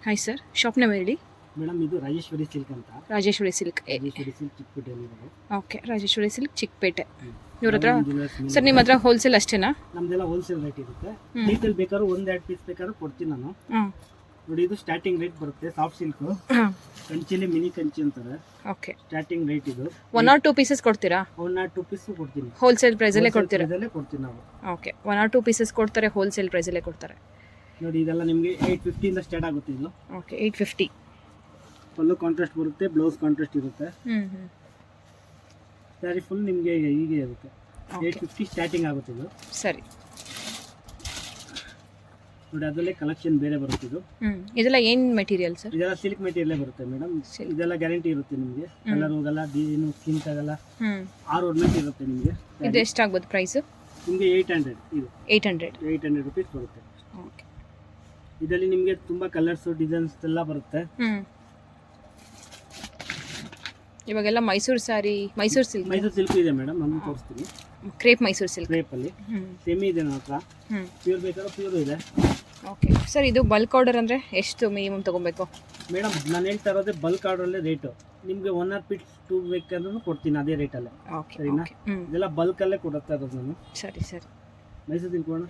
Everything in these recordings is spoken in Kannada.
ಹಾಯ್ ಸರ್, ಶಾಪ್ ನೇಮ್ ಹೇಳಿ. ಮೇಡಮ್ ಇದು ರಾಜೇಶ್ವರಿ ಸಿಲ್ಕ್ ಅಂತ. ರಾಜೇಶ್ವರಿ ಸಿಲ್ಕ್. ರಾಜೇಶ್ವರಿ ಸಿಲ್ಕ್ ಚಿಕ್ಕಪೇಟೆಯಲ್ಲಿ ಇರೋದು. Okay, Rajeshwari silk Chikkapete. ಇವ್ರ ಹತ್ರ ಸರ್ ನಿಮ್ಮ ಹತ್ರ ಹೋಲ್ಸೇಲ್ ಅಷ್ಟೇನಾ? ನಮ್ದೆಲ್ಲ ಹೋಲ್ಸೇಲ್ ರೇಟ್ ಇರುತ್ತೆ. ಡೀಟೇಲ್ ಬೇಕಾದ್ರೂ 1-2 ಪೀಸ್ ಬೇಕಾದ್ರೂ ಕೊಡ್ತೀನಿ ನಾನು. ನೋಡಿ, ಇದು ಸ್ಟಾರ್ಟಿಂಗ್ ರೇಟ್ ಬರುತ್ತೆ. ಸಾಫ್ಟ್ ಸಿಲ್ಕ್ ಕಂಚಿಲಿ ಮಿನಿ ಕಂಚಿ ಅಂತಾರೆ. ಓಕೆ, ಸ್ಟಾರ್ಟಿಂಗ್ ರೇಟ್ ಇದು. 1 or 2 ಪೀಸಸ್ ಕೊಡ್ತೀರಾ? 1 or 2 ಪೀಸ್ ಕೊಡ್ತೀನಿ. ಹೋಲ್ಸೇಲ್ ಪ್ರೈಸ್ ಅಲ್ಲೇ ಕೊಡ್ತೀರಾ? ಇದಲ್ಲೇ ಕೊಡ್ತೀನಿ ನಾವು. ಓಕೆ, 1 or 2 ಪೀಸಸ್ ಕೊಡ್ತಾರೆ, ಹೋಲ್ಸೇಲ್ ಪ್ರೈಸ್ ಅಲ್ಲೇ ಕೊಡ್ತಾರೆ. ನೋಡಿ, ಇದೆಲ್ಲ ನಿಮಗೆ 850 ಇಂದ ಸ್ಟಾರ್ಟ್ ಆಗುತ್ತೆ ಇದು. ಓಕೆ, 850. ಫುಲ್ಲು ಕಾಂಟ್ರಾಸ್ಟ್ ಬರುತ್ತೆ, ಬ್ಲೌಸ್ ಕಾಂಟ್ರಾಸ್ಟ್ ಇರುತ್ತೆ. ಸ್ಯಾರಿ ಫುಲ್ ನಿಮಗೆ ಹೀಗೆ ಇರುತ್ತೆ. 850 ಸ್ಟಾರ್ಟಿಂಗ್ ಆಗುತ್ತೆ ಇದು. ಸರಿ. ನೋಡಿ, ಅದರಲ್ಲೇ ಕಲೆಕ್ಷನ್ ಬೇರೆ ಬರುತ್ತೆ ಇದು. ಇದೆಲ್ಲ ಏನು ಮೆಟೀರಿಯಲ್ ಸರ್? ಇದೆಲ್ಲ ಸಿಲ್ಕ್ ಮೆಟೀರಿಯಲ್ ಬರುತ್ತೆ ಮೇಡಮ್. ಇದೆಲ್ಲ ಗ್ಯಾರಂಟಿ ಇರುತ್ತೆ ನಿಮಗೆ. ಕಲರ್ ಹೋಗಲ್ಲ, ಡಿಸೈನು ಸ್ಕಿನ್ ಆಗಲ್ಲ. 6 ornament ಇರುತ್ತೆ ನಿಮಗೆ. ಇದು ಎಷ್ಟಾಗ್ಬೋದು ಪ್ರೈಸ್? ನಿಮಗೆ 800 ಇದು. 800 ರುಪೀಸ್ ಬರುತ್ತೆ. ಓಕೆ, ಇದರಲ್ಲಿ ನಿಮಗೆ ತುಂಬಾ ಕಲರ್ಸ್ ಡಿಸೈನ್ಸ್ ಎಲ್ಲ ಬರುತ್ತೆ. ಇವಾಗೆಲ್ಲ ಮೈಸೂರು ಸ್ಯಾರಿ, ಮೈಸೂರು ಸಿಲ್ಕ್ ಇದೆ ಮೇಡಮ್. ನಾನು ತೋರಿಸ್ತೀನಿ. Crepe Mysuru silk. ಕ್ರೇಪ್ ಅಲ್ಲಿ ಸೆಮಿ ಇದೆ ನನ್ನ ಹತ್ರ. ಪ್ಯೂರ್ ಬೇಕಾದ್ರೆ ಪ್ಯೂರ್ ಇದೆ. ಓಕೆ ಸರ್, ಇದು ಬಲ್ಕ್ ಆರ್ಡರ್ ಅಂದರೆ ಎಷ್ಟು ಮಿನಿಮಮ್ ತೊಗೊಬೇಕು? ಮೇಡಮ್, ನಾನು ಹೇಳ್ತಾ ಇರೋದೇ ಬಲ್ಕ್ ಆರ್ಡರಲ್ಲೇ ರೇಟು. ನಿಮಗೆ 1 or 2 ಬೇಕಂದ್ರೂ ಕೊಡ್ತೀನಿ ಅದೇ ರೇಟಲ್ಲೇ. ಸರಿನಾ? ಇದೆಲ್ಲ ಬಲ್ಕಲ್ಲೇ ಕೊಡುತ್ತಾ ಇರೋದು ನಾನು. ಸರಿ ಸರಿ. ಮೈಸೂರು ಸಿಲ್ಕ್ ಅಣ್ಣ,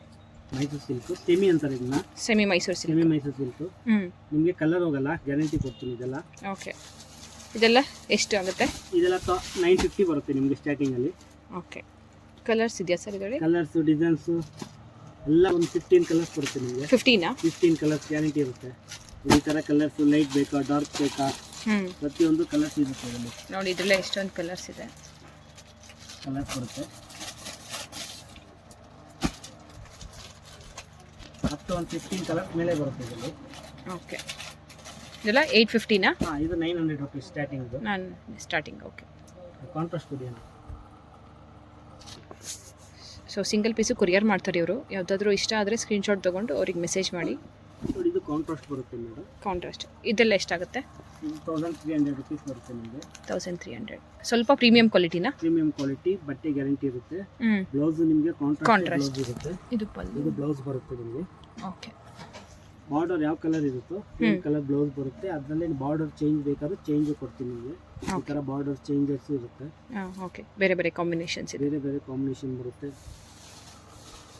ಮೈಸೂರು ಸಿಲ್ಕ್ ಸೆಮಿ ಅಂತಾರೆ ಇದನ್ನ. Semi Mysuru silk. Semi Mysuru silk ನಿಮಗೆ ಕಲರ್ ಹೋಗಲ್ಲ, ಗ್ಯಾರಂಟಿ ಕೊಡ್ತೀನಿ ಇದೆಲ್ಲ. ಓಕೆ, ಇದೆಲ್ಲ ಎಷ್ಟು ಆಗುತ್ತೆ? ಇದೆಲ್ಲ 950 ಬರುತ್ತೆ ನಿಮಗೆ ಸ್ಟಾರ್ಟಿಂಗಲ್ಲಿ. ಓಕೆ, ಕಲರ್ಸ್ ಇದೆಯಾ ಸರ್ ಇದರಲ್ಲಿ? ಕಲರ್ಸು ಡಿಸೈನ್ಸು ಎಲ್ಲ ಒಂದು 15 ಕಲರ್ಸ್ ಬರುತ್ತೆ ನಿಮಗೆ. 15 ಕಲರ್ಸ್ ಗ್ಯಾರಂಟಿ ಇರುತ್ತೆ. ಈ ಥರ ಕಲರ್ಸು ಲೈಟ್ ಬೇಕಾ, ಡಾರ್ಕ್ ಬೇಕಾ, ಪ್ರತಿಯೊಂದು ಕಲರ್ಸ್ ಇರುತ್ತೆ ಇದರಲ್ಲಿ. ನೋಡಿ, ಇದರಲ್ಲೇ ಎಷ್ಟೊಂದು ಕಲರ್ಸ್ ಇದೆ. ಕಲರ್ಸ್ ಬರುತ್ತೆ ಅಪ್ ಟು ಒಂದು 15 ಕಲರ್ಸ್ ಮೇಲೆ ಬರುತ್ತೆ ಇದರಲ್ಲಿ. ಓಕೆ, ಇದೆಲ್ಲ 850ನಾ? ಹಾಂ, ಇದು 900 ರುಪೀಸ್ ಸ್ಟಾರ್ಟಿಂಗ್. ಇದು ನಾನು ಸ್ಟಾರ್ಟಿಂಗ್. ಓಕೆ, ಕಾಂಟ್ರಾಸ್ಟ್ ಇದೆಯಾ? ಸೊ ಸಿಂಗಲ್ ಪೀಸು ಕೊರಿಯರ್ ಮಾಡ್ತಾರೆ ಇವರು. ಯಾವುದಾದ್ರೂ ಇಷ್ಟ ಆದರೆ ಸ್ಕ್ರೀನ್ಶಾಟ್ ತೊಗೊಂಡು ಅವ್ರಿಗೆ ಮೆಸೇಜ್ ಮಾಡಿ. ನೋಡಿ, ಇದು ಕಾಂಟ್ರಾಸ್ಟ್ ಬರುತ್ತೆ ಮೇಡಮ್. ಕಾಂಟ್ರಾಸ್ಟ್ ಇದೆಲ್ಲ ಎಷ್ಟಾಗುತ್ತೆ? 1300 ರುಪೀಸ್ ಬರುತ್ತೆ ನಿಮಗೆ. 1300. ಸ್ವಲ್ಪ ಪ್ರೀಮಿಯಂ ಕ್ವಾಲಿಟಿನಾ? ಪ್ರೀಮಿಯಂ ಕ್ವಾಲಿಟಿ, ಬಟ್ಟೆ ಗ್ಯಾರಂಟಿ ಇರುತ್ತೆ. ಬ್ಲೌಸ್ ನಿಮಗೆ ಕಾಂಟ್ರಾಸ್ಟ್ ಇರುತ್ತೆ. ಇದು ಪಲ್ಲು, ಇದು ಬ್ಲೌಸ್ ಬರುತ್ತೆ ನಿಮಗೆ. ಓಕೆ, ಬಾರ್ಡರ್ ಯಾವ ಕಲರ್ ಇರುತ್ತೋ ಸೇಮ್ ಕಲರ್ ಬ್ಲೌಸ್ ಬರುತ್ತೆ. ಅದರಲ್ಲಿ ಬಾರ್ಡರ್ ಚೇಂಜ್ ಬೇಕಾದ್ರೂ ಚೇಂಜ್ ಕೊಡ್ತೀನಿ ನಿಮಗೆ. ಈ ಥರ ಬಾರ್ಡರ್ ಚೇಂಜಸ್ ಇರುತ್ತೆ. ಓಕೆ, ಬೇರೆ ಬೇರೆ ಕಾಂಬಿನೇಷನ್ಸ್ ಇದೆ. ಬೇರೆ ಬೇರೆ ಕಾಂಬಿನೇಷನ್ ಬರುತ್ತೆ.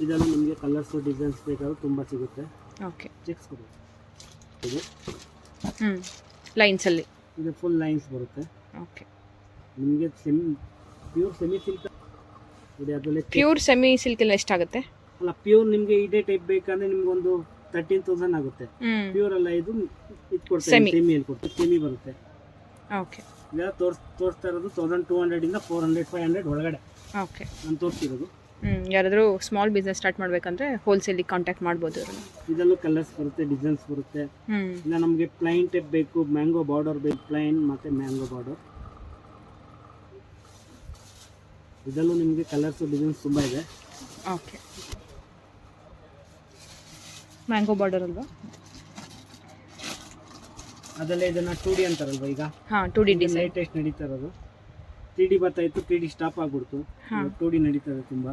ಇದರಲ್ಲಿ ನಿಮಗೆ ಕಲರ್ಸು ಡಿಸೈನ್ಸ್ ಬೇಕಾದ್ರೂ ತುಂಬ ಸಿಗುತ್ತೆ. ಓಕೆ, ಚೆಕ್ಸ್ ಕೊಡಿ. ಇದು ಲೈನ್ಸಲ್ಲಿ ಇದು ಫುಲ್ ಲೈನ್ಸ್ ಬರುತ್ತೆ. ಓಕೆ, ನಿಮಗೆ ಪ್ಯೂರ್ ಸೆಮಿ ಸಿಲ್ಕ್ ನೋಡಿ. ಅದರಲ್ಲಿ ಪ್ಯೂರ್ ಸೆಮಿ ಸಿಲ್ಕ್ ಎಲ್ಲ ಎಷ್ಟಾಗುತ್ತೆ? ಅಲ್ಲ, ಪ್ಯೂರ್ ನಿಮಗೆ ಇದೇ ಟೈಪ್ ಬೇಕಂದ್ರೆ ನಿಮ್ಗೆ ಒಂದು 13,000 ಆಗುತ್ತೆ. ಪ್ಯೂರ್ ಅಲ್ಲ, ಇದು ಕೊಡ್ತಾರೆ ಸೆಮಿಯಲ್ಲಿ ಕೊಡ್ತಾರೆ. ಸೆಮಿ ಬರುತ್ತೆ. ಓಕೆ, ಇದೆಲ್ಲ ತೋರಿಸ್ತಾ ಇರೋದು 1200 ಇಂದ 400 500 ಒಳಗಡೆ. ಓಕೆ, ನಾನು ತೋರಿಸ್ತಿರೋದು. ಯಾರಾದರೂ ಸ್ಮಾಲ್ ಬಿಸ್ನೆಸ್ ಸ್ಟಾರ್ಟ್ ಮಾಡಬೇಕಂದ್ರೆ ಹೋಲ್ಸೇಲಿಗೆ ಕಾಂಟ್ಯಾಕ್ಟ್ ಮಾಡ್ಬೋದು ಇವ್ರನ್ನ. ಇದರಲ್ಲೂ ಕಲರ್ಸ್ ಬರುತ್ತೆ, ಡಿಸೈನ್ಸ್ ಬರುತ್ತೆ. ಇಲ್ಲ ನಮಗೆ ಪ್ಲೈನ್ ಟೈಪ್ ಬೇಕು, ಮ್ಯಾಂಗೋ ಬಾರ್ಡರ್ ಬೇಕು, ಪ್ಲೈನ್ ಮತ್ತು ಮ್ಯಾಂಗೋ ಬಾರ್ಡರ್. ಇದರಲ್ಲೂ ನಿಮಗೆ ಕಲರ್ಸ್ ಡಿಸೈನ್ಸ್ ತುಂಬ ಇದೆ. ಓಕೆ, ಮ್ಯಾಂಗೋ ಬಾರ್ಡರ್ ಅಲ್ವಾ? ಅದಲ್ಲೇ ಇದನ್ನು 2D ಅಂತಾರಲ್ವ ಈಗ. ಹಾಂ, 2D ಡಿಸೈನ್ ಲೇಟೆಸ್ಟ್ ನಡೀತಾ ಇರೋದು. 3D ಬರ್ತಾ ಇತ್ತು, 3D ಸ್ಟಾಪ್ ಆಗ್ಬಿಡ್ತು. 2D ನಡೀತಾ ಇದೆ ತುಂಬ.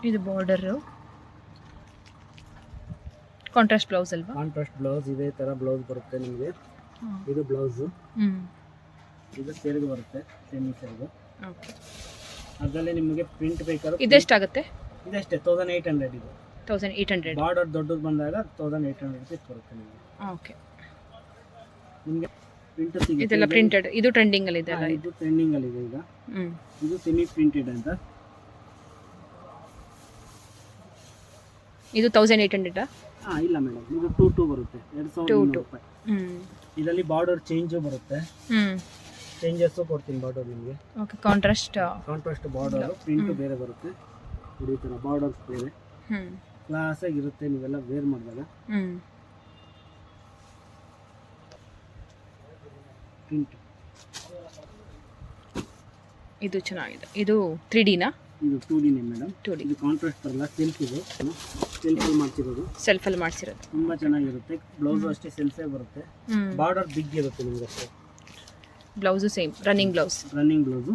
ಇದು ಬಾರ್ಡರು, ಕಾಂಟ್ರಾಸ್ಟ್ ಬ್ಲೌಸ್ ಅಲ್ವಾ? ಕಾಂಟ್ರಾಸ್ಟ್ ಬ್ಲೌಸ್ ಇದೇ ಥರ ಬ್ಲೌಸ್ ಬರುತ್ತೆ ನಿಮಗೆ. ಇದು ಬ್ಲೌಸು. ಇದು ಸೆರಗು ಬರುತ್ತೆ, ಸೆಮಿ ಸೆರಗು. ಓಕೆ, ಅದರಲ್ಲೇ ನಿಮಗೆ ಪ್ರಿಂಟ್ ಬೇಕಾದ್ರೆ ಇದೆಷ್ಟಾಗುತ್ತೆ? ಇದಷ್ಟೇ 1800. ಇದು 1800. ಬಾರ್ಡರ್ ದೊಡ್ಡದು ಬಂದಾಗ 1800 ರುಪೀಸ್ ಬರುತ್ತೆ ನಿಮಗೆ. ಓಕೆ, ನಿಮಗೆ ಪ್ರಿಂಟ್ ಸಿಗುತ್ತೆ. ಇದೆಲ್ಲ ಪ್ರಿಂಟೆಡ್. ಇದು ಟ್ರೆಂಡಿಂಗ್ ಅಲ್ಲಿ ಇದೆ ಅಲ್ಲ? ಇದು ಟ್ರೆಂಡಿಂಗ್ ಅಲ್ಲಿ ಇದೆ ಈಗ. ಇದು ಸೆಮಿ ಪ್ರಿಂಟೆಡ್ ಅಂತ. ಇದು 1800. ಇಲ್ಲ ಮೇಡಮ್, ಇದು 22 ಬರುತ್ತೆ. 2000 ರೂಪಾಯಿ. ಇದರಲ್ಲಿ ಬಾರ್ಡರ್ ಚೇಂಜ್ ಬರುತ್ತೆ. ಚೇಂಜಸ್ ಕೊಡ್ತೀನಿ ಬಾರ್ಡರ್ ನಿಮಗೆ. ಓಕೆ, ಕಾಂಟ್ರಾಸ್ಟ್ ಬಾರ್ಡರ್ ಪ್ರಿಂಟ್ ಬೇರೆ ಬರುತ್ತೆ. ಈ ಥರ ಬಾರ್ಡರ್ಸ್ ಬೇರೆ ಕ್ಲಾಸ್ ಆಗಿರುತ್ತೆ ನೀವೆಲ್ಲ ವೇರ್ ಮಾಡಿದಾಗ. ಪ್ರಿಂಟ್ ಇದು ಚೆನ್ನಾಗಿದೆ. ಇದು 3Dನಾ? ಇದು 2Dನೇ ಮೇಡಮ್. 2D. ಇದು ಕಾಂಟ್ರಾಸ್ಟ್ ಬರಲ್ಲ, ಸೆಲ್ಫ್. ಇದು ಸೆಲ್ಫಲ್ಲಿ ಮಾಡ್ತಿರೋದು. ಸೆಲ್ಫಲ್ಲಿ ಮಾಡಿಸಿರೋದು ತುಂಬ ಚೆನ್ನಾಗಿರುತ್ತೆ. ಬ್ಲೌಸು ಅಷ್ಟೇ ಸೆಲ್ಫೇ ಬರುತ್ತೆ. ಬಾರ್ಡರ್ ಬಿಗ್ ಇರುತ್ತೆ ನಿಮಗೆ ಅಷ್ಟೇ. Blouse same running blouse.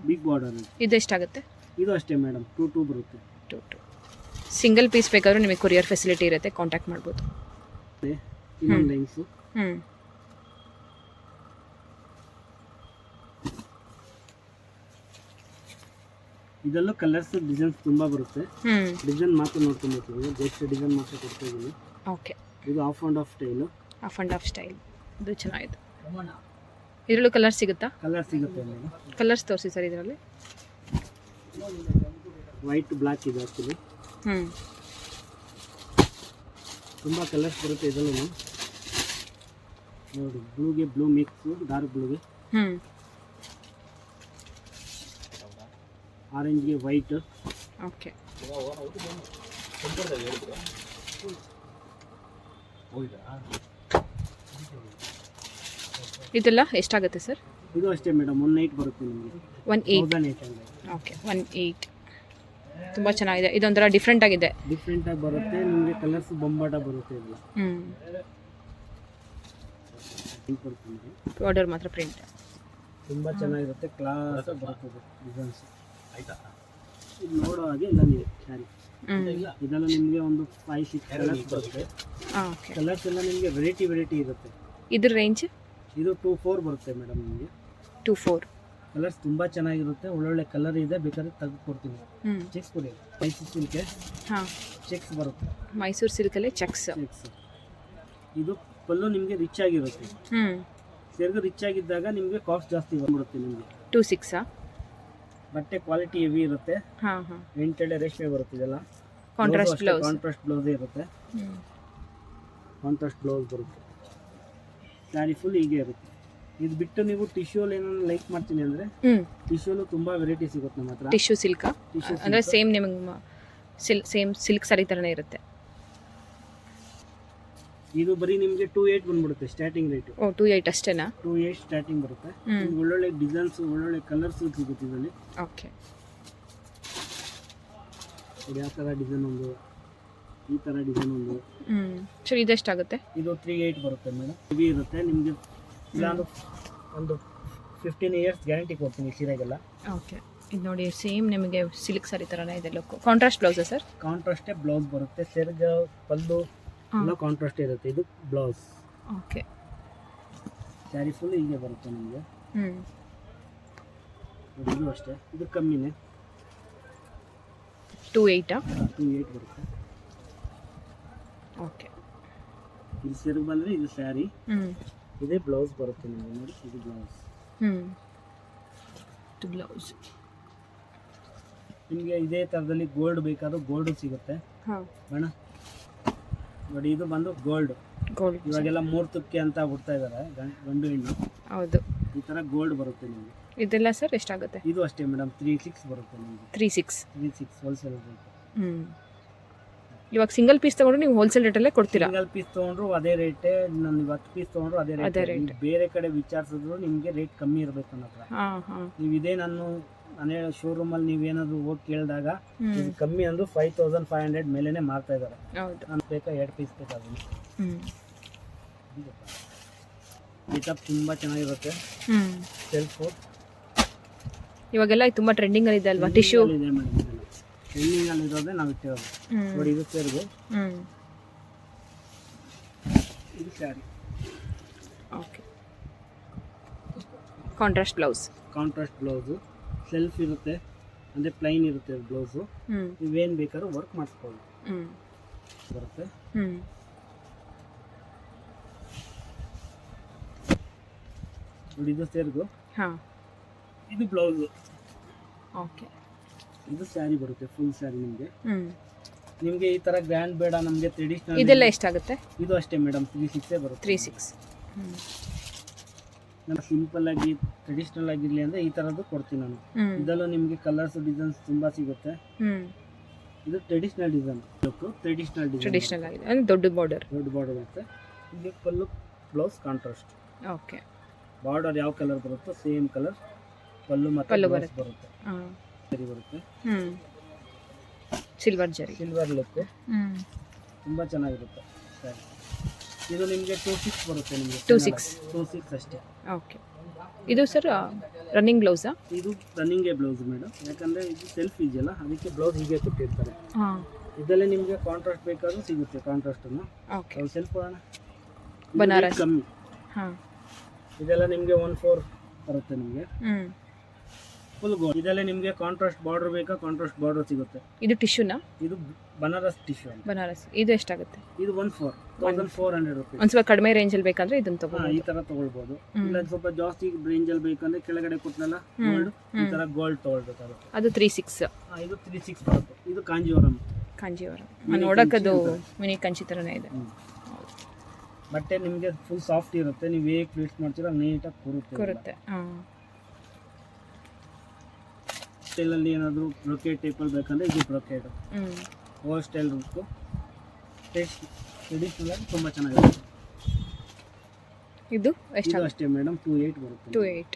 Big border. ಇದು ಎಷ್ಟಾಗುತ್ತೆ? ಇದು ಅಷ್ಟೇ ಮೇಡಮ್, 22 ಬರುತ್ತೆ. 22. ಸಿಂಗಲ್ ಪೀಸ್ ಬೇಕಾದರೂ ನಿಮಗೆ ಕೊರಿಯರ್ ಫೆಸಿಲಿಟಿ ಇರುತ್ತೆ, ಕಾಂಟ್ಯಾಕ್ಟ್ ಮಾಡ್ಬೋದು. ಇನ್ನೊಂದು ಲೈನ್ಸು. ಇದರಲ್ಲೂ ಕಲರ್ಸ್ ಡಿಸೈನ್ಸ್ ತುಂಬ ಬರುತ್ತೆ. ಡಿಸೈನ್ ಮಾತ್ರ ನೋಡ್ಕೊಂಡ್ಬಿಡ್ತೀವಿ, ಜಸ್ಟ್ ಡಿಸೈನ್ ಮಾತ್ರ ಕೊಡ್ತಾ ಇದ್ದೀನಿ. ಓಕೆ, ಇದು off and off style. Off and off style, ಇದು ಚೆನ್ನಾಗಿದೆ. ಇದರಲ್ಲೂ ಕಲರ್ ಸಿಗುತ್ತಾ? ಕಲರ್ ಸಿಗುತ್ತೆ ಮೇಡಮ್. ಕಲರ್ಸ್ ತೋರಿಸಿ ಸರ್. ಇದರಲ್ಲಿ ವೈಟ್ ಬ್ಲ್ಯಾಕ್ ಇದೆ ಆ್ಯಕ್ಚುಲಿ. ತುಂಬ ಕಲರ್ಸ್ ಬರುತ್ತೆ ಇದರಲ್ಲೂ ನೋಡಿ. ಬ್ಲೂಗೆ ಬ್ಲೂ ಮಿಕ್ಸು, ಡಾರ್ಕ್ ಬ್ಲೂಗೆ, ಆರೆಂಜ್ಗೆ ವೈಟ್. ಓಕೆ, ಇದೆಲ್ಲ ಎಷ್ಟಾಗುತ್ತೆ ಸರ್? ಇದು ಅಷ್ಟೇ ಮೇಡಮ್, 18 ಬರುತ್ತೆ ನಿಮಗೆ. 18. ಓಕೆ, 18. ತುಂಬ ಚೆನ್ನಾಗಿದೆ. ಇದೊಂಥರ ಡಿಫ್ರೆಂಟ್ ಆಗಿದೆ. ಡಿಫ್ರೆಂಟ್ ಆಗಿ ಬರುತ್ತೆ ನಿಮಗೆ. ಕಲರ್ಸ್ ಬೊಂಬಾಟ ಬರುತ್ತೆ ಇದೆಲ್ಲ. ಬಾರ್ಡರ್ ಮಾತ್ರ ಪ್ರಿಂಟ್ ತುಂಬ ಚೆನ್ನಾಗಿರುತ್ತೆ. ಕ್ಲಾಸ್ ಬರುತ್ತೆ ಡಿಸೈನ್ಸ್. ಆಯ್ತಾ, ಇದು ನೋಡೋ ಹಾಗೆ ಇಲ್ಲ ನೀವು ಸ್ಯಾರಿ. ಇದೆಲ್ಲ ನಿಮಗೆ ಒಂದು 5-6 ಕಲರ್ಸ್ ಬರುತ್ತೆ. ಕಲರ್ಸ್ ಎಲ್ಲ ನಿಮಗೆ ವೆರೈಟಿ ಇರುತ್ತೆ. ಇದ್ರ ರೇಂಜ್ ಇದು 2-4 ಬರುತ್ತೆ ಮೇಡಮ್ ನಿಮಗೆ. 2-4 ಕಲರ್ಸ್ ತುಂಬ ಚೆನ್ನಾಗಿರುತ್ತೆ. ಒಳ್ಳೊಳ್ಳೆ ಕಲರ್ ಇದೆ, ಬೇಕಾದ್ರೆ ತೆಗೆದು ಕೊಡ್ತೀನಿ. ಚೆಕ್ಸ್ ಕೊಡಿ. ಮೈಸೂರು ಸಿಲ್ಕೆ ಚೆಕ್ಸ್ ಬರುತ್ತೆ. ಮೈಸೂರು ಸಿಲ್ಕಲ್ಲೇ ಚೆಕ್ಸ್. ಇದು ಪಲ್ಲು ನಿಮಗೆ ರಿಚ್ ಆಗಿರುತ್ತೆ. ಸೆರಗು ರಿಚ್ ಆಗಿದ್ದಾಗ ನಿಮಗೆ ಕಾಸ್ಟ್ ಜಾಸ್ತಿ ಬಂದ್ಬಿಡುತ್ತೆ ನಿಮಗೆ. 2-6 ಬಟ್ಟೆ ಕ್ವಾಲಿಟಿ ಹೆವಿ ಇರುತ್ತೆ. ಎಂಟೆಡೆ ರೇಷ್ಮೆ ಬರುತ್ತೆ. ಇದೆಲ್ಲ ಕಾಂಟ್ರಾಸ್ಟ್ ಬ್ಲೌಸ್. ಕಾಂಟ್ರಾಸ್ಟ್ ಬ್ಲೌಸೇ ಇರುತ್ತೆ. ಕಾಂಟ್ರಾಸ್ಟ್ ಬ್ಲೌಸ್ ಬರುತ್ತೆ. ಸ್ಯಾರಿ ಫುಲ್ ಹೀಗೆ ಇರುತ್ತೆ. ಇದು ಬಿಟ್ಟು ನೀವು ಟಿಶ್ಯೂಲ್ ಏನಾದ್ರು ಲೈಕ್ ಮಾಡ್ತೀನಿ ಅಂದರೆ ಟಿಶ್ಯೂಲು ತುಂಬ ವೆರೈಟಿ ಸಿಗುತ್ತೆ ನಮ್ಮ ಹತ್ರ. ಟಿಶ್ಯೂ ಸಿಲ್ಕ್ ಅಂದರೆ ಸೇಮ್ ನಿಮಗೆ ಸೇಮ್ ಸಿಲ್ಕ್ ಸಾರಿ ಥರನೇ ಇರುತ್ತೆ. ಇದು ಬರೀ ನಿಮಗೆ 2-8 ಬಂದ್ಬಿಡುತ್ತೆ ಸ್ಟಾರ್ಟಿಂಗ್ ರೇಟು. 2-8 ಅಷ್ಟೇನಾ? 2-8 ಸ್ಟಾರ್ಟಿಂಗ್ ಬರುತ್ತೆ. ಒಳ್ಳೊಳ್ಳೆ ಡಿಸೈನ್ಸ್, ಒಳ್ಳೊಳ್ಳೆ ಕಲರ್ಸ್ ಸಿಗುತ್ತೆ ಇದರಲ್ಲಿ. ಓಕೆ, ಯಾವ ಥರ ಡಿಸೈನ್ ಒಂದು, ಈ ಥರ ಡಿಸೈನ್ ಒಂದು. ಸರಿ, ಇದೆಷ್ಟಾಗುತ್ತೆ? ಇದು 3-8 ಬರುತ್ತೆ ಮೇಡಮ್. ಹೆವಿ ಇರುತ್ತೆ ನಿಮಗೆ. ಇಲ್ಲ ಒಂದು 15 ಇಯರ್ಸ್ ಗ್ಯಾರಂಟಿ ಕೊಡ್ತೀನಿ ಸೀರೆಗೆಲ್ಲ. ಓಕೆ, ಇದು ನೋಡಿ ಸೇಮ್ ನಿಮಗೆ ಸಿಲ್ಕ್ ಸಾರಿ ಥರನೇ ಇದೆ ಲುಕ್. ಕಾಂಟ್ರಾಸ್ಟ್ ಬ್ಲೌಸಾ ಸರ್? ಕಾಂಟ್ರಾಸ್ಟೇ ಬ್ಲೌಸ್ ಬರುತ್ತೆ. ಸೆರಗು ಪಲ್ಲು ಎಲ್ಲ ಕಾಂಟ್ರಾಸ್ಟ್ ಇರುತ್ತೆ. ಇದು ಬ್ಲೌಸ್. ಓಕೆ, ಸ್ಯಾರಿ ಫುಲ್ ಹೀಗೆ ಬರುತ್ತೆ ನಿಮಗೆ. ಇದು ಅಷ್ಟೇ, ಇದು ಕಮ್ಮಿನೇ. 2-8 ಬರುತ್ತೆ. ಓಕೆ, ಇದು ಸೆರಗು ಬಂದರೆ ಇದು ಸ್ಯಾರಿ. ಇದೇ ಬ್ಲೌಸ್ ಬರುತ್ತೆ ನಿಮಗೆ ನೋಡಿ. ಇದು ಬ್ಲೌಸ್. ಬ್ಲೌಸ್ ನಿಮಗೆ ಇದೇ ಥರದಲ್ಲಿ ಗೋಲ್ಡ್ ಬೇಕಾದ್ರೂ ಗೋಲ್ಡು ಸಿಗುತ್ತೆ. ಬಣ್ಣ ನೋಡಿ. ಇದು ಬಂದು ಗೋಲ್ಡ್. ಇವಾಗೆಲ್ಲ ಮೂರ್ತಕ್ಕೆ ಅಂತ ಬಿಡ್ತಾ ಇದ್ದಾರೆ ಗಂಡು ಹೆಣ್ಣು. ಹೌದು, ಈ ಥರ ಗೋಲ್ಡ್ ಬರುತ್ತೆ ನಿಮಗೆ. ಇದೆಲ್ಲ ಸರ್ ಎಷ್ಟಾಗುತ್ತೆ? ಇದು ಅಷ್ಟೇ ಮೇಡಮ್, 3-6 ಬರುತ್ತೆ ನಿಮಗೆ. 3-6 ಹೋಲ್ಸೇಲ್ ರೇಟ್. ಇವಾಗ ಸಿಂಗಲ್ ಪೀಸ್ ತಗೊಂಡ್ರು ನೀವು ಹೋಲ್ಸೇಲ್ ರೇಟಲ್ಲೇ ಕೊಡ್ತೀರಾ? ಸಿಂಗಲ್ ಪೀಸ್ ತೊಗೊಂಡ್ರು ಅದೇ ರೇಟೇ. ನಾನು 10 ಪೀಸ್ ತೊಗೊಂಡ್ರು ಅದೇ ರೇಟ್. ಬೇರೆ ಕಡೆ ವಿಚಾರಿಸಿದ್ರು ನಿಮಗೆ ರೇಟ್ ಕಮ್ಮಿ ಇರಬೇಕು ನನ್ನ ಹತ್ರ. ನೀವು ಇದೇ ನಾನು ಹೇಳೋ ಶೋರೂಮಲ್ಲಿ ನೀವೇನಾದರೂ ಹೋಗಿ ಕೇಳಿದಾಗ ಇದು ಕಮ್ಮಿ ಅಂದು 5500 ಮೇಲೇ ಮಾರ್ತಾ ಇದ್ದಾರೆ. ನಾನು ಬೇಕಾ 2 ಪೀಸ್ ಬೇಕಾದ್ರೆ. ಮೇಕಪ್ ತುಂಬ ಚೆನ್ನಾಗಿರುತ್ತೆ. ಸೆಲ್ಫು ಇವಾಗೆಲ್ಲ ತುಂಬ ಟ್ರೆಂಡಿಂಗಲ್ಲಿ ಇದೆ ಅಲ್ವಾ? ಟಿಶ್ಯೂ ಇದೆ ಮೇಡಮ್. ಟ್ರೆಂಡಿಂಗಲ್ಲಿ ಇರೋದೇ ನಾವು ಇಟ್ಟಿರೋದು ನೋಡಿ. ಇದು ಸೆರಗು, ಇದು sari. Okay, contrast blouse. Self ಇರುತ್ತೆ ಅಂದರೆ ಪ್ಲೈನ್ ಇರುತ್ತೆ ಬ್ಲೌಸು. ನೀವೇನು ಬೇಕಾದ್ರೂ ವರ್ಕ್ ಮಾಡಿಸ್ಬೋದು ಬರುತ್ತೆ. ನೋಡಿ, ಇದು ಸೆರಗು, ಇದು ಬ್ಲೌಸು. ಓಕೆ, ಇದು ಸ್ಯಾರಿ ಬರುತ್ತೆ. ಫುಲ್ ಸ್ಯಾರಿ ನಿಮಗೆ ಈ ಥರ ಗ್ರ್ಯಾಂಡ್ ಬೇಡ, ನಮಗೆ ಟ್ರೆಡಿಷನಲ್. ಇದೆಲ್ಲ ಎಷ್ಟಾಗುತ್ತೆ? ಇದು ಅಷ್ಟೇ ಮೇಡಮ್, 3-6 ಬರುತ್ತೆ. 3-6 ನಮ್ಮ ಸಿಂಪಲ್ ಆಗಿ ಟ್ರೆಡಿಷನಲ್ ಆಗಿರಲಿ ಅಂದರೆ ಈ ಥರದ್ದು ಕೊಡ್ತೀನಿ ನಾನು. ಇದರಲ್ಲೂ ನಿಮಗೆ ಕಲರ್ಸ್ ಡಿಸೈನ್ಸ್ ತುಂಬ ಸಿಗುತ್ತೆ. ಇದು ಟ್ರೆಡಿಷನಲ್ ಡಿಸೈನ್. ಟ್ರೆಡಿಷನಲ್ ಆಗಿದೆ ಅಂದರೆ ದೊಡ್ಡ ಬಾರ್ಡರ್ ಇರುತ್ತೆ. ಇದು ಪಲ್ಲು ಬ್ಲೌಸ್ ಕಾಂಟ್ರಾಸ್ಟ್. ಓಕೆ, ಬಾರ್ಡರ್ ಯಾವ ಕಲರ್ ಬರುತ್ತೋ ಸೇಮ್ ಕಲರ್ ಪಲ್ಲು ಮತ್ತು ಬ್ಲೌಸ್ ಬರುತ್ತೆ. ಸರಿ ಬರುತ್ತೆ. ಸಿಲ್ವರ್ ಲುಕ್ ತುಂಬ ಚೆನ್ನಾಗಿರುತ್ತೆ ಸರಿ. ಇದು ನಿಮಗೆ 2-6 ಬರುತ್ತೆ. ನಿಮಗೆ 2-6 ಅಷ್ಟೇ. ಓಕೆ, ಇದು ಸರ್ ರನ್ನಿಂಗ್ ಬ್ಲೌಸಾ? ಇದು ರನ್ನಿಂಗೇ ಬ್ಲೌಸ್ ಮೇಡಮ್. ಯಾಕಂದರೆ ಇದು ಸೆಲ್ಫ್ ಇದೆಯಲ್ಲ, ಅದಕ್ಕೆ ಬ್ಲೌಸ್ ಹೀಗೆ ಕೊಟ್ಟಿರ್ತಾರೆ. ಇದರಲ್ಲಿ ನಿಮಗೆ ಕಾಂಟ್ರಾಸ್ಟ್ ಬೇಕಾದ್ರೂ ಸಿಗುತ್ತೆ. ಕಾಂಟ್ರಾಸ್ಟನ್ನು ಓಕೆ. ಸ್ವಲ್ಪ ಬನಾರಸ್ ಕಮ್ಮಿ. ಹಾಂ. ಇದೆಲ್ಲ ನಿಮಗೆ 1/4 ಬರುತ್ತೆ ನಿಮಗೆ ಹ್ಞೂ. Full gold. ಇದೆಲ್ಲ ನಿಮಗೆ ಕಾಂಟ್ರಾಸ್ಟ್ ಬಾರ್ಡರ್ ಬೇಕಾ ಕಾಂಟ್ರಾಸ್ಟ್ ಬಾರ್ಡರ್ ಸಿಗುತ್ತೆ. ಇದು ಟಿಶ್ಯೂನಾ? ಇದು ಬನಾರಸ್ ಟಿಶ್ಯೂ ಅಂತ. ಬನಾರಸ್. ಇದು ಎಷ್ಟಾಗುತ್ತೆ? ಇದು 1400 rupees. ಒಂದು ಸ್ವಲ್ಪ ಕಡಿಮೆ ರೇಂಜಲ್ಲಿ ಬೇಕಂದ್ರೆ ಇದನ್ನು ಹಾ, ತಗೋಬೋದು. ಈ ತರ ತಗೊಳ್ಬೋದು. ಇಲ್ಲ ಸ್ವಲ್ಪ ಜಾಸ್ತಿ ರೇಂಜಲ್ಲಿ ಬೇಕಂದ್ರೆ ಕೆಳಗಡೆ ಕೊಟ್ಟನಲ್ಲ ಗೋಲ್ಡ್, ಈ ತರ ಗೋಲ್ಡ್ ತಗೊಳ್ಬೇಕಾಗುತ್ತೆ. ಅದು 36. ಇದು 36 ಬರುತ್ತೆ. ಇದು ಕಾಂಜೀವರಂ. ಕಾಂಜೀವರಂ. ನೋಡೋಕ್ಕದು ಮಿನಿ ಕಂಚಿ ಥರನೇ ಇದೆ. ಬಟ್ಟೆ ನಿಮಗೆ ಫುಲ್ ಸಾಫ್ಟ್ ಇರುತ್ತೆ. ನೀವು ಹೇಗೆ ಟ್ವಿಸ್ಟ್ ಮಾಡ್ತೀರಾ ನೀಟಾಗಿ ಕೂರುತ್ತೆ. ಹಾಂ. ಸ್ಟೈಲಲ್ಲಿ ಏನಾದರೂ ಬ್ರೊಕೇಟ್ ಟೈಪಲ್ಲಿ ಬೇಕಂದ್ರೆ ಇದು ಬ್ರೊಕೇಟ್. ಓವರ್ ಸ್ಟೈಲ್ ಇರುತ್ತೆ. ಟ್ರೆಡಿಷನಲ್ ಆಗಿ ತುಂಬ ಚೆನ್ನಾಗಿರುತ್ತೆ. ಇದು ಇದು ಎಷ್ಟು? ಅಷ್ಟೇ ಮೇಡಮ್, 28 ಬರುತ್ತೆ. 28.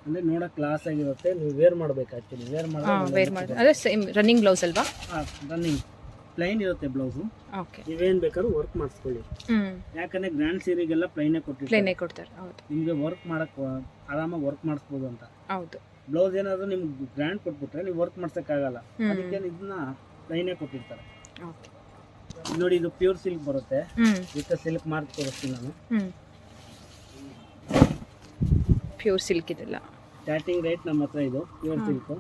ಅಂದರೆ ನೋಡೋಕೆ ಕ್ಲಾಸ್ ಆಗಿರುತ್ತೆ. ನೀವು ವೇರ್ ಮಾಡಬೇಕು. ಆ್ಯಕ್ಚುಲಿ ವೇರ್ ವೇರ್ ಮಾಡಿ ಅದೇ ಸೇಮ್ ರನ್ನಿಂಗ್ ಬ್ಲೌಸ್ ಅಲ್ವಾ? ರನ್ನಿಂಗ್ ಪ್ಲೈನ್ ಇರುತ್ತೆ ಬ್ಲೌಸು. ಓಕೆ. ನೀವೇನು ಬೇಕಾದ್ರೂ ವರ್ಕ್ ಮಾಡಿಸ್ಕೊಳ್ಳಿ. ಯಾಕಂದರೆ ಗ್ರ್ಯಾಂಡ್ ಸೀರೆಗೆಲ್ಲ ಪ್ಲೈನೇ ಪ್ಲೇನೇ ಕೊಡ್ತಾರೆ. ಹೌದು. ನಿಮಗೆ ವರ್ಕ್ ಮಾಡೋಕ್ಕೆ ಆರಾಮಾಗಿ ವರ್ಕ್ ಮಾಡಿಸ್ಬೋದು ಅಂತ. ಹೌದು. ಬ್ಲೌಸ್ ಏನಾದರೂ ನಿಮ್ಗೆ ಗ್ರ್ಯಾಂಡ್ ಕೊಟ್ಬಿಟ್ರೆ ನೀವು ವರ್ಕ್ ಮಾಡ್ಸೋಕ್ಕಾಗಲ್ಲ. ಅದಕ್ಕೆ ಇದನ್ನ ಪ್ಲೈನೇ ಕೊಟ್ಟಿರ್ತಾರೆ. ಓಕೆ. ನೋಡಿ ಇದು ಪ್ಯೂರ್ ಸಿಲ್ಕ್ ಬರುತ್ತೆ. ವಿತ್ ಸಿಲ್ಕ್ ಮಾರ್ಕ್ ತೋರಿಸ್ತೀನಿ ನಾನು. ಪ್ಯೂರ್ ಸಿಲ್ಕ್ ಇದೆಲ್ಲ. ಸ್ಟಾರ್ಟಿಂಗ್ ರೇಟ್ ನಮ್ಮ ಹತ್ರ ಇದು ಪ್ಯೂರ್ ಸಿಲ್ಕ್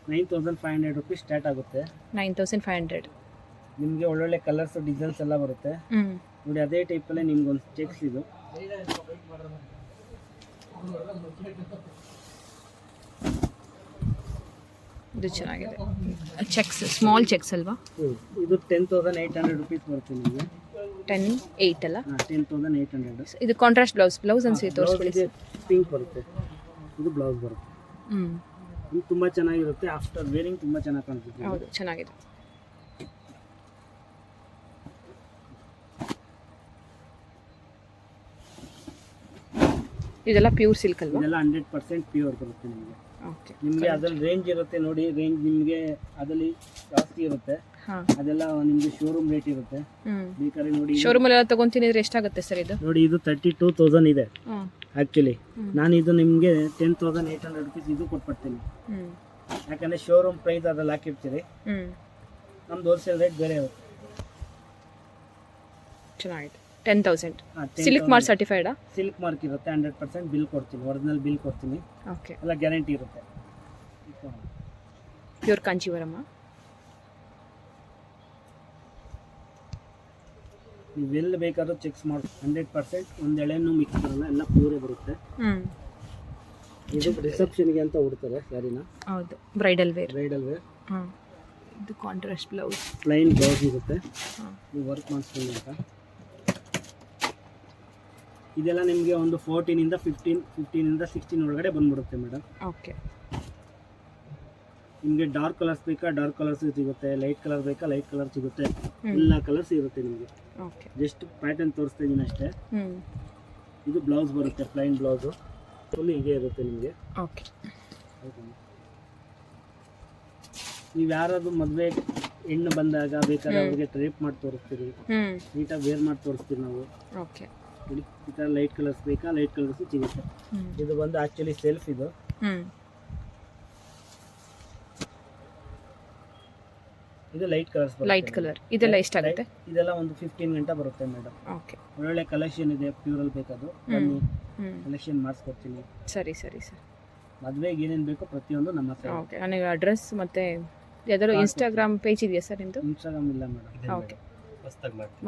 9500 rupees ಸ್ಟಾರ್ಟ್ ಆಗುತ್ತೆ. 9500. ನಿಮಗೆ ಒಳ್ಳೊಳ್ಳೆ ಕಲರ್ಸ್ ಡಿಸೈನ್ಸ್ ಎಲ್ಲ ಬರುತ್ತೆ. ನೋಡಿ ಅದೇ ಟೈಪಲ್ಲೇ ನಿಮ್ಗೊಂದು ಚೆಕ್ಸ್ ಇದು. ಇದು ಚೆನ್ನಾಗಿದೆ. ಚೆಕ್ಸ್, ಸ್ಮಾಲ್ ಚೆಕ್ಸ್ ಅಲ್ವಾ? ಇದು 10,800 rupees ಬರುತ್ತೆ ನಿಮಗೆ. 10,800 ಅಲ್ಲ? 10,800. ಇದು ಕಾಂಟ್ರಾಸ್ಟ್ ಬ್ಲೌಸ್ ಅನ್ಸುತ್ತೆ. ತೋರಿಸ್ಬಿಡಿ. ಪಿಂಕ್ ಬರುತ್ತೆ. ಇದು ಬ್ಲೌಸ್ ಬರುತ್ತೆ. ಇದು ತುಂಬ ಚೆನ್ನಾಗಿರುತ್ತೆ. ಆಫ್ಟರ್ ವೇರಿಂಗ್ ತುಂಬ ಚೆನ್ನಾಗಿ ಕಾಣಿಸುತ್ತೆ. ಹೌದು, ಚೆನ್ನಾಗಿದೆ. ಇದೆಲ್ಲ ಪ್ಯೂರ್ ಸಿಲ್ಕ್ ಅಲ್ವಾ? ಇದೆಲ್ಲ 100% ಪ್ಯೂರ್ ಬರುತ್ತೆ ನಿಮಗೆ. ಓಕೆ. ನಿಮಗೆ ಅದ್ರಲ್ಲಿ ರೇಂಜ್ ಇರುತ್ತೆ ನೋಡಿ. ರೇಂಜ್ ನಿಮಗೆ ಅದರಲ್ಲಿ ಜಾಸ್ತಿ ಇರುತ್ತೆ. ಅದೆಲ್ಲ ನಿಮಗೆ ಶೋರೂಮ್ ರೇಟ್ ಇರುತ್ತೆ. ಬೇಕಾದ್ರೆ ನೋಡಿ ಶೋರೂಮ್ ಎಲ್ಲ ತಗೊಂತೀನಿ ಅಂದ್ರೆ ಎಷ್ಟಾಗುತ್ತೆ ಸರ್ ಇದು? ನೋಡಿ ಇದು 32,000 ಇದೆ ಆಕ್ಚುಲಿ. ನಾನು ಇದು ನಿಮಗೆ 10,800 rupees ಇದು ಕೊಟ್ಬಿಡ್ತೀನಿ. ಯಾಕಂದ್ರೆ ಶೋರೂಮ್ ಪ್ರೈಸ್ ಅದ್ರಲ್ಲಿ ಹಾಕಿರ್ತೀರಿ. ನಮ್ದು ಹೋಲ್ಸೇಲ್ ರೇಟ್ ಬೇರೆ ಇರುತ್ತೆ. ಚೆನ್ನಾಗಿದೆ. 10,000. ಸಿಲ್ಕ್ ಮಾರ್ಕ್ ಸರ್ಟಿಫೈಡಾ? ಸಿಲ್ಕ್ ಮಾರ್ಕ್ ಇರುತ್ತೆ. 100% ಬಿಲ್ ಕೊಡ್ತೀನಿ. ಒರಿಜಿನಲ್ ಬಿಲ್ ಕೊಡ್ತೀನಿ. ಓಕೆ. ಎಲ್ಲ ಗ್ಯಾರಂಟಿ ಇರುತ್ತೆ. ಪ್ಯೂರ್ ಕಾಂಚೀವರಂ. ನೀವೆಲ್ಲ ಬೇಕಾದ್ರೂ ಚೆಕ್ಸ್ ಮಾಡಿ 100% ಒಂದು ಎಳೆನೂ ಮಿಕ್ಸ್ ಬರಲ್ಲ. ಎಲ್ಲ ಪ್ಯೂರೇ ಬರುತ್ತೆ. ಇದು ರಿಸೆಪ್ಷನ್ಗೆ ಅಂತ ಉಡ್ತಾರೆ ಸ್ಯಾರಿನ. ಹೌದು, ಬ್ರೈಡಲ್ ವೇರ್. ಇದು ಕಾಂಟ್ರಾಸ್ಟ್ ಬ್ಲೌಸ್. ಪ್ಲೈನ್ ಬ್ಲೌಸ್ ಇರುತ್ತೆ. ನೀವು ವರ್ಕ್ ಮಾಡಿಸ್ಕೊಂಡು ಅಂತ. ಇದೆಲ್ಲ ನಿಮಗೆ ಒಂದು 14 ಇಂದ 16 ಒಳಗಡೆ ಬಂದ್ಬಿಡುತ್ತೆ ಮೇಡಮ್. ಓಕೆ. ನಿಮಗೆ ಡಾರ್ಕ್ ಕಲರ್ಸ್ ಬೇಕಾ ಡಾರ್ಕ್ ಕಲರ್ಸ್ ಸಿಗುತ್ತೆ. ಲೈಟ್ ಕಲರ್ ಬೇಕಾ ಲೈಟ್ ಕಲರ್ ಸಿಗುತ್ತೆ. ಎಲ್ಲ ಕಲರ್ಸ್ ಇರುತ್ತೆ ನಿಮಗೆ. ಓಕೆ. ಜಸ್ಟ್ ಪ್ಯಾಟರ್ನ್ ತೋರಿಸ್ತಾ ಇದ್ದೀನಿ ಅಷ್ಟೇ. ಇದು ಬ್ಲೌಸ್ ಬರುತ್ತೆ. ಪ್ಲೈನ್ ಬ್ಲೌಸು ಫುಲ್ ಹೀಗೆ ಇರುತ್ತೆ ನಿಮಗೆ. ಓಕೆ. ನೀವು ಯಾರಾದ್ರೂ ಮದುವೆ ಹೆಣ್ಣು ಬಂದಾಗ ಬೇಕಾದ್ರೆ ಅವ್ರಿಗೆ ಡ್ರೇಪ್ ಮಾಡಿ ತೋರಿಸ್ತೀರಿ. ನೀಟಾಗಿ ವೇರ್ ಮಾಡಿ ತೋರಿಸ್ತೀವಿ ನಾವು. ಓಕೆ. ಈ ಥರ ಲೈಟ್ ಕಲರ್ಸ್ ಬೇಕಾ ಲೈಟ್ ಕಲರ್ಸ್ ಸಿಗುತ್ತೆ. ಇದು ಬಂದು ಆಕ್ಚುಲಿ ಸೆಲ್ಫ್. ಇದು ಇದು ಲೈಟ್ ಕಲರ್ಸ್. Light colour. ಇದೆಲ್ಲ ಎಷ್ಟಾಗುತ್ತೆ? ಇದೆಲ್ಲ ಒಂದು 15 ಗಂಟೆ ಬರುತ್ತೆ ಮೇಡಮ್. ಓಕೆ. ಒಳ್ಳೊಳ್ಳೆ ಕಲೆಕ್ಷನ್ ಇದೆ. ಪ್ಯೂರಲ್ಲಿ ಬೇಕಾದ್ರು ಬನ್ನಿ, ಕಲೆಕ್ಷನ್ ಮಾಡಿಸ್ಕೊಡ್ತೀನಿ. ಸರಿ ಸರಿ ಸರ್. ಮದುವೆಗೆ ಏನೇನು ಬೇಕೋ ಪ್ರತಿಯೊಂದು ನಮ್ಮ ಹತ್ರ. ಓಕೆ. ನನಗೆ ಅಡ್ರೆಸ್ ಮತ್ತು ಯಾವ್ದಾದ್ರು ಇನ್ಸ್ಟಾಗ್ರಾಮ್ ಪೇಜ್ ಇದೆಯಾ ಸರ್ ನಿಮ್ಮದು? ಇನ್ಸ್ಟಾಗ್ರಾಮ್ ಇಲ್ಲ ಮೇಡಮ್. ಓಕೆ.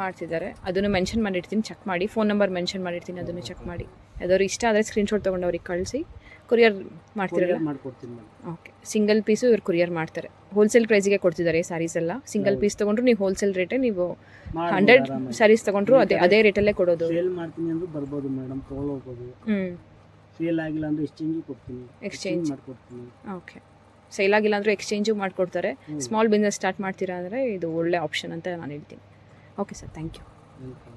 ಮಾಡ್ತಿದ್ದಾರೆ. ಅದನ್ನು ಮೆನ್ಷನ್ ಮಾಡಿರ್ತೀನಿ, ಚೆಕ್ ಮಾಡಿ. ಫೋನ್ ನಂಬರ್ ಮೆನ್ಷನ್ ಮಾಡಿರ್ತೀನಿ, ಅದನ್ನು ಚೆಕ್ ಮಾಡಿ. ಯಾವ್ದಾದ್ರು ಇಷ್ಟ ಆದರೆ ಸ್ಕ್ರೀನ್ಶಾಟ್ ತೊಗೊಂಡು ಅವ್ರಿಗೆ ಕಳಿಸಿ ಕೊರಿಯರ್ ಮಾಡ್ತಿರಲ್ಲ? ಮಾಡ್ಕೊಡ್ತೀನಿ ಮೇಡಮ್. ಓಕೆ. ಸಿಂಗಲ್ ಪೀಸು ಇವ್ರು ಕೊರಿಯರ್ ಮಾಡ್ತಾರೆ. ಹೋಲ್ಸೇಲ್ ಪ್ರೈಸಿಗೆ ಕೊಡ್ತಿದ್ದಾರೆ ಸ್ಯಾರೀಸ್ ಎಲ್ಲ. ಸಿಂಗಲ್ ಪೀಸ್ ತೊಗೊಂಡ್ರು ನೀವು ಹೋಲ್ಸೇಲ್ ರೇಟೇ, ನೀವು 100 ಸ್ಯಾರೀಸ್ ತೊಗೊಂಡ್ರು ಅದೇ ರೇಟಲ್ಲೇ ಕೊಡೋದು. ಸೇಲ್ ಮಾಡ್ತೀನಿ ಅಂದ್ರೂ ಬರ್ಬೋದು ಮೇಡಮ್, ತೊಗೊಳ್ಬೋದು. ಸೇಲ್ ಆಗಿಲ್ಲ ಅಂದರೆ ಎಕ್ಸ್ಚೇಂಜು ಕೊಡ್ತೀನಿ. ಎಕ್ಸ್ಚೇಂಜ್ ಮಾಡ್ಕೊಡ್ತೀನಿ. ಓಕೆ. ಸೇಲ್ ಆಗಿಲ್ಲ ಅಂದರೂ ಎಕ್ಸ್ಚೇಂಜು ಮಾಡಿಕೊಡ್ತಾರೆ. ಸ್ಮಾಲ್ ಬಿಸ್ನೆಸ್ ಸ್ಟಾರ್ಟ್ ಮಾಡ್ತೀರಾ ಅಂದರೆ ಇದು ಒಳ್ಳೆ ಆಪ್ಷನ್ ಅಂತ ನಾನು ಹೇಳ್ತೀನಿ. Okay sir, thank you. Welcome.